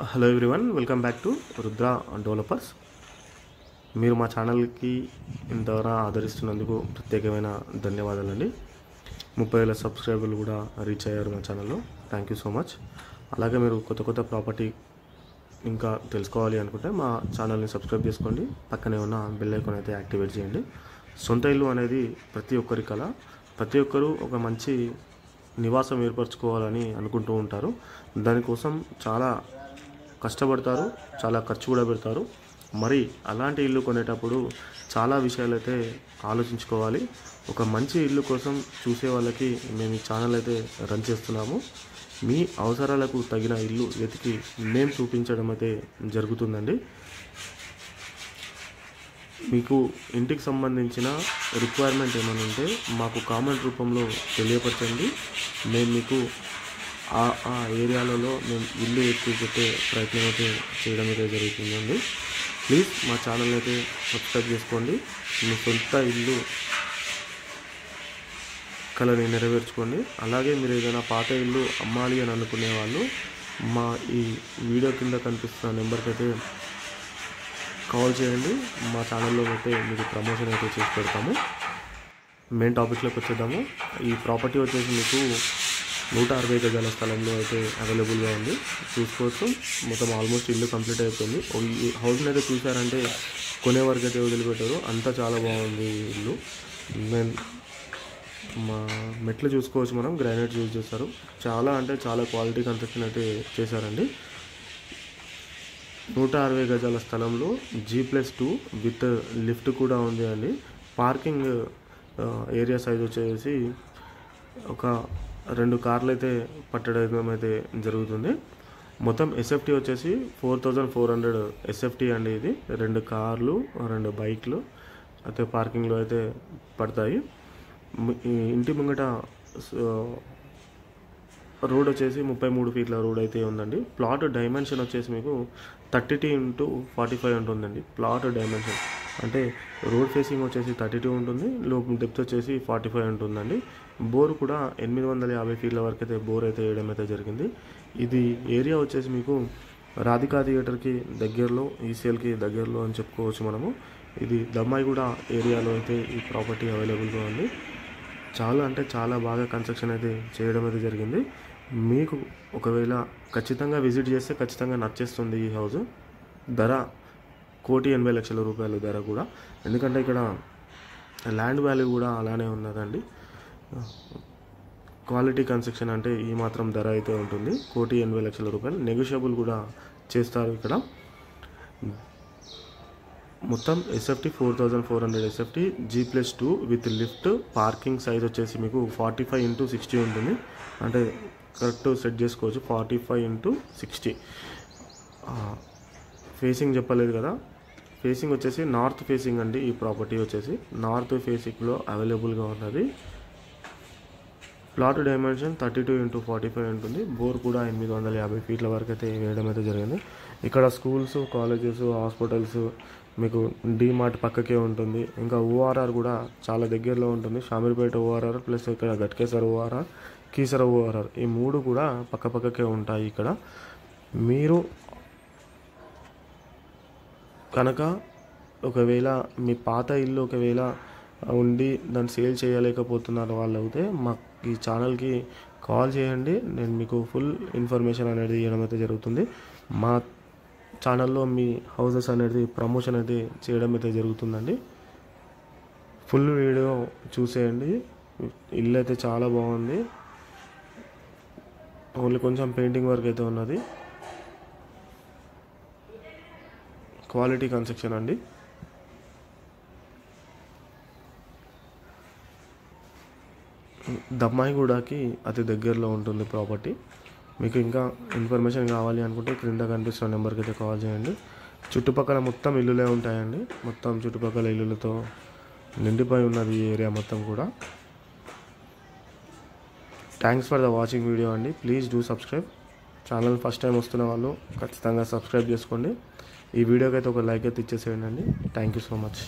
Hello everyone, welcome back to Rudra developers. మీరు మా ఛానల్కి ఇంతవరకు ఆదరిస్తున్నందుకు ప్రత్యేకమైన ధన్యవాదాలండి. 30,000 సబ్స్క్రైబర్లు కూడా రీచ్ అయ్యారు మా ఛానల్లో. Thank you so much. అలాగే మీరు కొత్త ప్రాపర్టీ ఇంకా తెలుసుకోవాలి అనుకుంటే మా ఛానల్ని సబ్స్క్రైబ్ చేసుకోండి. పక్కనే ఉన్న బెల్ ఐకాన్ అయితే యాక్టివేట్ చేయండి. సొంత ఇల్లు అనేది ప్రతి ఒక్కరి కల. ప్రతి ఒక్కరూ ఒక మంచి నివాసం ఏర్పరచుకోవాలని అనుకుంటూ ఉంటారు. దానికోసం చాలా కష్టపడతారు, చాలా ఖర్చు కూడా పెడతారు. మరి అలాంటి ఇల్లు కొనేటప్పుడు చాలా విషయాలైతే ఆలోచించుకోవాలి. ఒక మంచి ఇల్లు కోసం చూసే వాళ్ళకి మేము ఈ ఛానల్ అయితే రన్ చేస్తున్నాము. మీ అవసరాలకు తగిన ఇల్లు వెతికి మేము చూపించడం అయితే జరుగుతుందండి. మీకు ఇంటికి సంబంధించిన రిక్వైర్మెంట్ ఏమైనా ఉంటే మాకు కామెంట్ రూపంలో తెలియపరచండి. మేము మీకు ఆ ఏరియాలలో మేము ఇల్లు ఎక్కువ పెట్టే ప్రయత్నం అయితే చేయడం అయితే జరుగుతుందండి. ప్లీజ్ మా ఛానల్ అయితే సబ్స్క్రైబ్ చేసుకోండి. మీ సొంత ఇల్లు కలని నెరవేర్చుకోండి. అలాగే మీరు ఏదైనా పాత ఇల్లు అమ్మాలి అని అనుకునే వాళ్ళు మా ఈ వీడియో కింద కనిపిస్తున్న నెంబర్కి అయితే కాల్ చేయండి. మా ఛానల్లో అయితే మీకు ప్రమోషన్ అయితే చేసి పెడతాము. మెయిన్ టాపిక్లోకి వచ్చేద్దాము. ఈ ప్రాపర్టీ వచ్చేసి మీకు 160 గజాల స్థలంలో అయితే అవైలబుల్గా ఉంది. చూసుకోవచ్చు. మొత్తం ఆల్మోస్ట్ ఇల్లు కంప్లీట్ అయిపోయింది. ఈ హౌస్ని అయితే చూసారంటే కొనే వరకు అయితే వదిలిపెట్టారు. అంతా చాలా బాగుంది ఇల్లు. మా మెట్లు చూసుకోవచ్చు. మనం గ్రానైట్ యూజ్ చేస్తారు. చాలా అంటే చాలా క్వాలిటీ కన్స్ట్రక్షన్ అయితే చేశారండి. 160 గజాల స్థలంలో G+2 విత్ లిఫ్ట్ కూడా ఉంది అండి. పార్కింగ్ ఏరియా సైజ్ వచ్చేసి ఒక 2 కార్లు అయితే పట్టడం అయితే జరుగుతుంది. మొత్తం ఎస్ఎఫ్టీ వచ్చేసి 4,400 ఎస్ఎఫ్టీ అండి. ఇది 2 కార్లు 2 బైక్లు అయితే పార్కింగ్లో అయితే పడతాయి. ఇంటి ముంగట రోడ్ వచ్చేసి 33 ఫీట్ల రోడ్ అయితే ఉందండి. ప్లాట్ డైమెన్షన్ వచ్చేసి మీకు 32 × 45 ఉంటుందండి. ప్లాట్ డైమెన్షన్ అంటే రోడ్ ఫేసింగ్ వచ్చేసి 32 ఉంటుంది. లోపు డెప్త్ వచ్చేసి 45 ఉంటుందండి. బోర్ కూడా 850 ఫీట్ల వరకు అయితే బోర్ అయితే వేయడం అయితే జరిగింది. ఇది ఏరియా వచ్చేసి మీకు రాధికా థియేటర్కి దగ్గరలో, ఈసీఎల్కి దగ్గరలో అని చెప్పుకోవచ్చు మనము. ఇది దమ్మాయిగూడ ఏరియాలో అయితే ఈ ప్రాపర్టీ అవైలబుల్గా ఉంది. చాలా అంటే చాలా బాగా కన్స్ట్రక్షన్ అయితే చేయడం అయితే జరిగింది. మీకు ఒకవేళ ఖచ్చితంగా విజిట్ చేస్తే ఖచ్చితంగా నచ్చేస్తుంది ఈ హౌస్. ధర 1,80,00,000 రూపాయలు ధర కూడా. ఎందుకంటే ఇక్కడ ల్యాండ్ వాల్యూ కూడా అలానే ఉన్నదండి. క్వాలిటీ కన్స్ట్రక్షన్ అంటే ఈ మాత్రం ధర అయితే ఉంటుంది. 1,80,00,000 రూపాయలు. నెగోషియబుల్ కూడా చేస్తారు ఇక్కడ. మొత్తం SFT 4,400 SFT G+2 with lift. Parking size వచ్చేసి మీకు 45 × 60 ఉంటుంది. అంటే కరెక్ట్ సెట్ చేసుకోవచ్చు. 45 × 60. ఫేసింగ్ చెప్పలేదు కదా. ఫేసింగ్ వచ్చేసి నార్త్ ఫేసింగ్ అండి. ఈ ప్రాపర్టీ వచ్చేసి నార్త్ ఫేసింగ్లో అవైలబుల్గా ఉన్నది. ప్లాట్ డైమెన్షన్ 32 × 45 ఉంటుంది. బోర్ కూడా 850 ఫీట్ల వరకు అయితే వేయడం అయితే జరిగింది. ఇక్కడ స్కూల్స్, కాలేజెస్, హాస్పిటల్స్, మీకు డీమార్ట్ పక్కకే ఉంటుంది. ఇంకా ఓఆర్ఆర్ కూడా చాలా దగ్గరలో ఉంటుంది. షామీర్పేట ఓఆర్ఆర్ ప్లస్ ఇక్కడ గట్కేసర్ ఓఆర్ఆర్, కీసర ఓఆర్ఆర్, ఈ 3 కూడా పక్కపక్కకే ఉంటాయి. ఇక్కడ మీరు కనుక ఒకవేళ మీ పాత ఇల్లు ఒకవేళ ఉండి దాన్ని సేల్ చేయలేకపోతున్నారు వాళ్ళు అయితే మా ఈ ఛానల్కి కాల్ చేయండి. నేను మీకు ఫుల్ ఇన్ఫర్మేషన్ అనేది ఇవ్వడం అయితే జరుగుతుంది. మా ఛానల్లో మీ హౌసెస్ అనేది ప్రమోషన్ అయితే చేయడం అయితే జరుగుతుందండి. ఫుల్ వీడియో చూసేయండి. ఇల్లు అయితే చాలా బాగుంది. ఓన్లీ కొంచెం పెయింటింగ్ వర్క్ అయితే ఉన్నది. క్వాలిటీ కన్స్ట్రక్షన్ అండి. దమ్మాయిగూడకి అతి దగ్గరలో ఉంటుంది ప్రాపర్టీ. మీకు ఇంకా ఇన్ఫర్మేషన్ కావాలి అనుకుంటే క్రింద కనిపిస్తున్న నెంబర్కి అయితే కాల్ చేయండి. చుట్టుపక్కల మొత్తం ఇల్లులే ఉంటాయండి. మొత్తం చుట్టుపక్కల ఇల్లులతో నిండిపోయి ఉన్నది ఈ ఏరియా మొత్తం కూడా. Thanks for the watching video అండి. Please do subscribe. Channel first time వస్తున్న వాళ్ళు ఖచ్చితంగా సబ్స్క్రైబ్ చేసుకోండి. ఈ వీడియోకి అయితే ఒక లైక్ అయితే ఇచ్చేసేయండి అండి. Thank you so much.